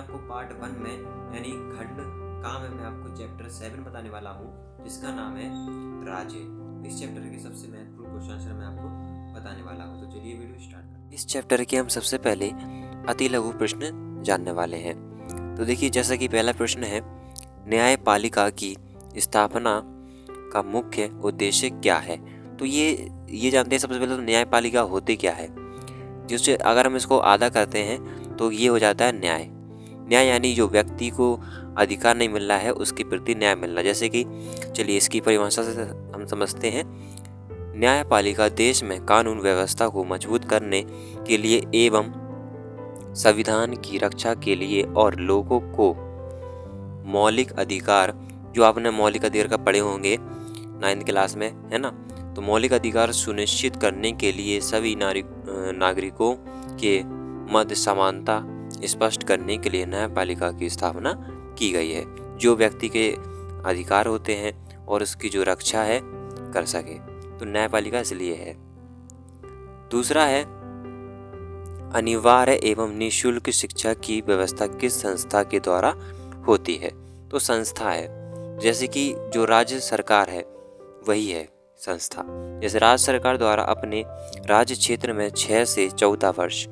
आपको पार्ट 1 में यानी खंड का में मैं आपको चैप्टर 7 बताने वाला हूँ, जिसका नाम है राज्य। इस चैप्टर के सबसे महत्वपूर्ण क्वेश्चन आंसर मैं आपको बताने वाला हूँ। तो चलिए वीडियो स्टार्ट करते हैं। इस चैप्टर के हम सबसे पहले अति लघु प्रश्न जानने वाले हैं। तो देखिए, जैसा कि पहला प्रश्न है, न्यायपालिका की स्थापना का मुख्य उद्देश्य क्या है। तो ये जानते हैं सबसे पहले तो न्यायपालिका होती क्या है। जिससे अगर हम इसको आधा करते हैं तो ये हो जाता है न्याय। न्याय यानी जो व्यक्ति को अधिकार नहीं मिल रहा है उसके प्रति न्याय मिलना। जैसे कि चलिए इसकी परिभाषा से हम समझते हैं। न्यायपालिका देश में कानून व्यवस्था को मजबूत करने के लिए एवं संविधान की रक्षा के लिए और लोगों को मौलिक अधिकार, जो आपने मौलिक अधिकार का पढ़े होंगे 9th क्लास में, है ना, तो मौलिक अधिकार सुनिश्चित करने के लिए सभी नागरिकों के मध्य समानता स्पष्ट करने के लिए न्यायपालिका की स्थापना की गई है, जो व्यक्ति के अधिकार होते हैं और उसकी जो रक्षा है कर सके। तो न्यायपालिका इसलिए है। दूसरा है, अनिवार्य एवं निःशुल्क शिक्षा की व्यवस्था किस संस्था के द्वारा होती है। तो संस्था है, जैसे कि जो राज्य सरकार है वही है संस्था। जैसे राज्य सरकार द्वारा अपने राज्य क्षेत्र में 6 से 14 वर्ष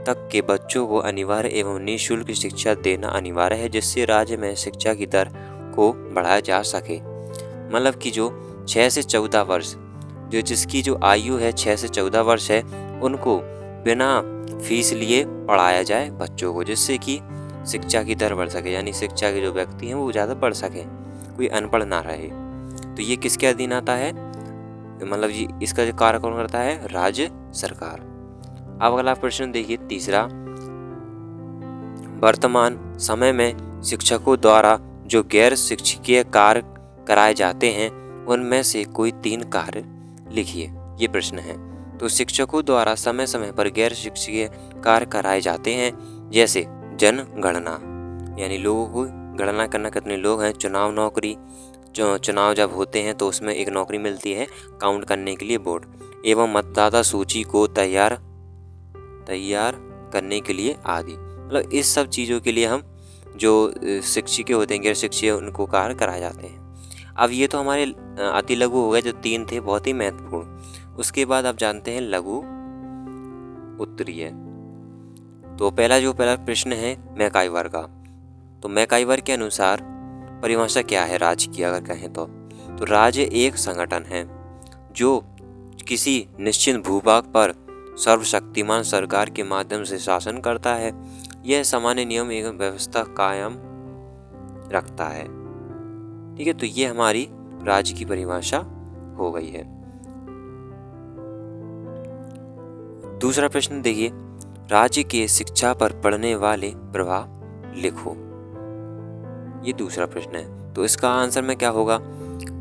तक के बच्चों को अनिवार्य एवं निःशुल्क शिक्षा देना अनिवार्य है, जिससे राज्य में शिक्षा की दर को बढ़ाया जा सके। मतलब कि जो 6 से 14 वर्ष, जिसकी जो आयु है 6 से 14 वर्ष है, उनको बिना फीस लिए पढ़ाया जाए बच्चों को, जिससे कि शिक्षा की दर बढ़ सके, यानी शिक्षा के जो व्यक्ति हैं वो ज़्यादा पढ़ सकें, कोई अनपढ़ ना रहे। तो ये किसके अधीन आता है, मतलब जी इसका जो कार्य कौन करता है, राज्य सरकार। अब अगला प्रश्न देखिए, तीसरा, वर्तमान समय में शिक्षकों द्वारा जो गैर शिक्षकीय कार्य कराए जाते हैं उनमें से कोई 3 कार्य लिखिए। ये प्रश्न है। तो शिक्षकों द्वारा समय समय पर गैर शिक्षकीय कार्य कराए जाते हैं, जैसे जनगणना, यानी लोगों को गणना करना कितने लोग हैं, चुनाव नौकरी, चुनाव जब होते हैं तो उसमें एक नौकरी मिलती है काउंट करने के लिए, वोट, एवं मतदाता सूची को तैयार करने के लिए आदि। मतलब इस सब चीज़ों के लिए हम जो शिक्षिके होते हैं, गैर शिक्षकीय, उनको कार्य कराए जाते हैं। अब ये तो हमारे अति लघु हो गए, जो 3 थे बहुत ही महत्वपूर्ण। उसके बाद आप जानते हैं लघु उत्तरीय। तो पहला प्रश्न है मैकाइवर का। तो मैकाइवर के अनुसार परिभाषा क्या है राज्य की, अगर कहें तो राज्य एक संगठन है जो किसी निश्चित भूभाग पर सर्वशक्तिमान सरकार के माध्यम से शासन करता है। यह सामान्य नियम एवं व्यवस्था कायम रखता है। ठीक है, तो ये हमारी राज्य की परिभाषा हो गई है। दूसरा प्रश्न देखिए, राज्य के शिक्षा पर पड़ने वाले प्रभाव लिखो। ये दूसरा प्रश्न है। तो इसका आंसर में क्या होगा,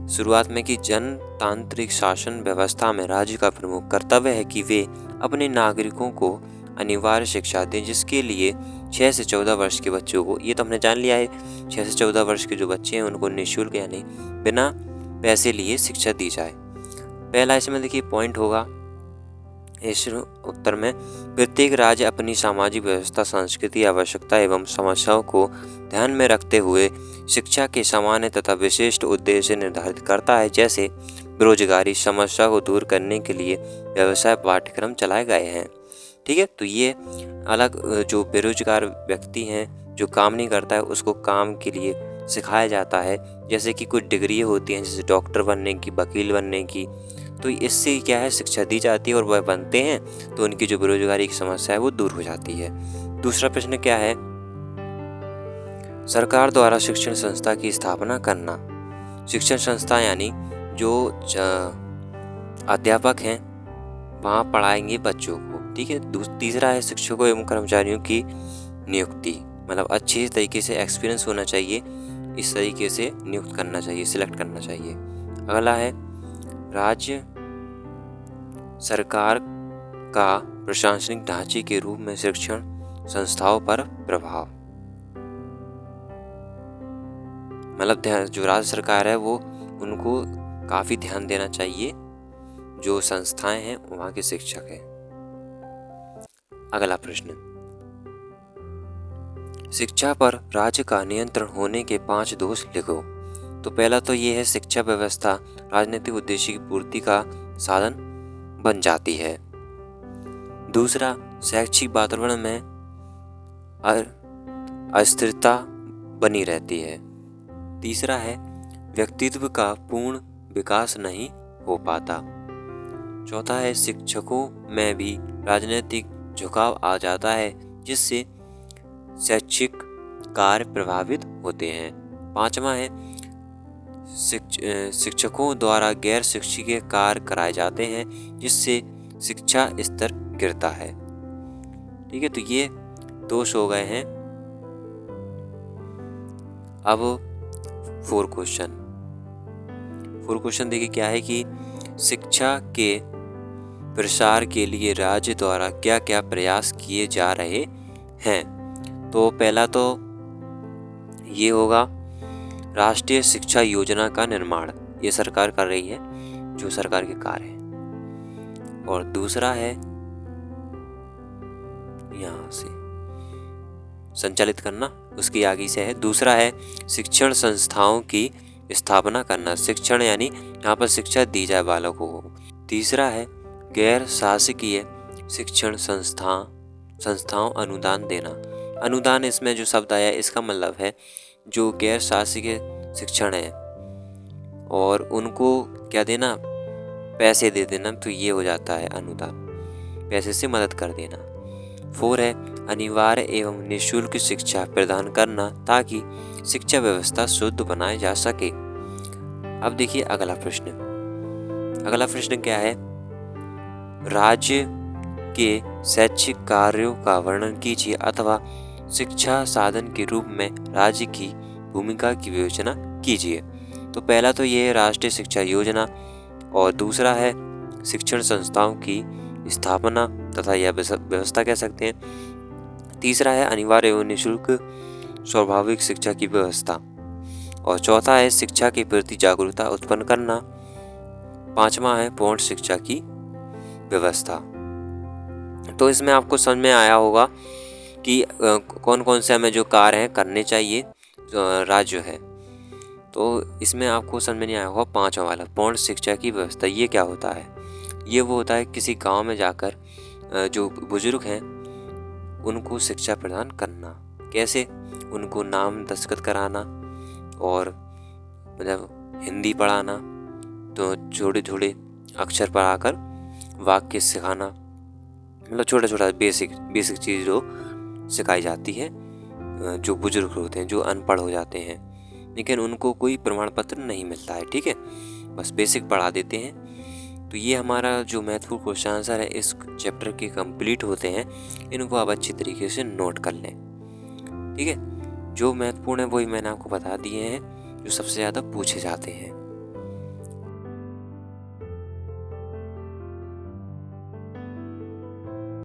शुरुआत में कि जनतांत्रिक शासन व्यवस्था में राज्य का प्रमुख कर्तव्य है कि वे अपने नागरिकों को अनिवार्य शिक्षा दें, जिसके लिए 6 से 14 वर्ष के बच्चों को, ये तो हमने जान लिया है, 6 से 14 वर्ष के जो बच्चे हैं उनको निःशुल्क यानी बिना पैसे लिए शिक्षा दी जाए। पहला इसमें देखिए पॉइंट होगा इस उत्तर में, प्रत्येक राज्य अपनी सामाजिक व्यवस्था, संस्कृति, आवश्यकता एवं समस्याओं को ध्यान में रखते हुए शिक्षा के सामान्य तथा विशिष्ट उद्देश्य निर्धारित करता है। जैसे बेरोजगारी समस्या को दूर करने के लिए व्यवसाय पाठ्यक्रम चलाए गए हैं। ठीक है, तो ये अलग जो बेरोजगार व्यक्ति हैं, जो काम नहीं करता है, उसको काम के लिए सिखाया जाता है। जैसे कि कुछ डिग्री होती हैं, जैसे डॉक्टर बनने की, वकील बनने की, तो इससे क्या है शिक्षा दी जाती है और वह बनते हैं तो उनकी जो बेरोजगारी की समस्या है वो दूर हो जाती है। दूसरा प्रश्न क्या है, सरकार द्वारा शिक्षण संस्था की स्थापना करना। शिक्षण संस्था यानी जो अध्यापक हैं वहाँ पढ़ाएंगे बच्चों को। ठीक है, तीसरा है शिक्षकों एवं कर्मचारियों की नियुक्ति, मतलब अच्छे तरीके से एक्सपीरियंस होना चाहिए, इस तरीके से नियुक्त करना चाहिए, सिलेक्ट करना चाहिए। अगला है राज्य सरकार का प्रशासनिक ढांचे के रूप में शिक्षण संस्थाओं पर प्रभाव। मतलब जो राज्य सरकार है वो उनको काफी ध्यान देना चाहिए, जो संस्थाएं हैं वहां के शिक्षक हैं। अगला प्रश्न, शिक्षा पर राज्य का नियंत्रण होने के 5 दोष लिखो। तो पहला तो ये है, शिक्षा व्यवस्था राजनीतिक उद्देश्य की पूर्ति का साधन बन जाती है। दूसरा, शैक्षिक वातावरण में अस्थिरता बनी रहती है। तीसरा है, व्यक्तित्व का पूर्ण विकास नहीं हो पाता। चौथा है, शिक्षकों में भी राजनीतिक झुकाव आ जाता है, जिससे शैक्षिक कार्य प्रभावित होते हैं। पांचवा है, शिक्षकों द्वारा गैर शिक्षकीय कार्य कराए जाते हैं, जिससे शिक्षा स्तर गिरता है। ठीक है, तो ये दोष हो गए हैं। अब 4 क्वेश्चन देखिए क्या है कि शिक्षा के प्रसार के लिए राज्य द्वारा क्या क्या प्रयास किए जा रहे हैं। तो पहला तो ये होगा, राष्ट्रीय शिक्षा योजना का निर्माण, ये सरकार कर रही है, जो सरकार के कार्य है। और दूसरा है, यहाँ से संचालित करना, उसकी आगे से है। दूसरा है, शिक्षण संस्थाओं की स्थापना करना, शिक्षण यानी यहाँ पर शिक्षा दी जाए बालकों को। तीसरा है, गैर शासकीय शिक्षण संस्थाओं अनुदान देना। अनुदान, इसमें जो शब्द आया इसका मतलब है जो गैर शासकीय शिक्षण है और उनको क्या देना, पैसे दे देना, तो ये हो जाता है अनुदान, पैसे से मदद कर देना। 4 है, अनिवार्य एवं निःशुल्क शिक्षा प्रदान करना ताकि शिक्षा व्यवस्था शुद्ध बनाई जा सके। अब देखिए अगला प्रश्न क्या है, राज्य के शैक्षिक कार्यों का वर्णन कीजिए अथवा शिक्षा साधन के रूप में राज्य की भूमिका की विवेचना कीजिए। तो पहला तो ये है राष्ट्रीय शिक्षा योजना, और दूसरा है शिक्षण संस्थाओं की स्थापना तथा यह व्यवस्था कह सकते हैं। तीसरा है अनिवार्य एवं निःशुल्क स्वाभाविक शिक्षा की व्यवस्था, और चौथा है शिक्षा के प्रति जागरूकता उत्पन्न करना। पांचवा है पूर्ण शिक्षा की व्यवस्था। तो इसमें आपको समझ में आया होगा कि कौन कौन से हमें जो कार्य हैं करने चाहिए राज्य है। तो इसमें आपको समझ में नहीं आया होगा पांचवा वाला, पूर्ण शिक्षा की व्यवस्था। ये क्या होता है? ये वो होता है किसी गांव में जाकर जो बुजुर्ग हैं उनको शिक्षा प्रदान करना। कैसे? उनको नाम दस्तखत कराना और मतलब हिंदी पढ़ाना, तो छोटे छोटे अक्षर पढ़ाकर वाक्य सिखाना, मतलब छोटा छोटा बेसिक चीज़ जो सिखाई जाती है। जो बुजुर्ग होते हैं, जो अनपढ़ हो जाते हैं, लेकिन उनको कोई प्रमाण पत्र नहीं मिलता है, ठीक है, बस बेसिक पढ़ा देते हैं। तो ये हमारा जो महत्वपूर्ण क्वेश्चन आंसर है इस चैप्टर के कंप्लीट होते हैं। इनको आप अच्छी तरीके से नोट कर लें, ठीक है। जो महत्वपूर्ण है वही मैंने आपको बता दिए हैं, जो सबसे ज़्यादा पूछे जाते हैं।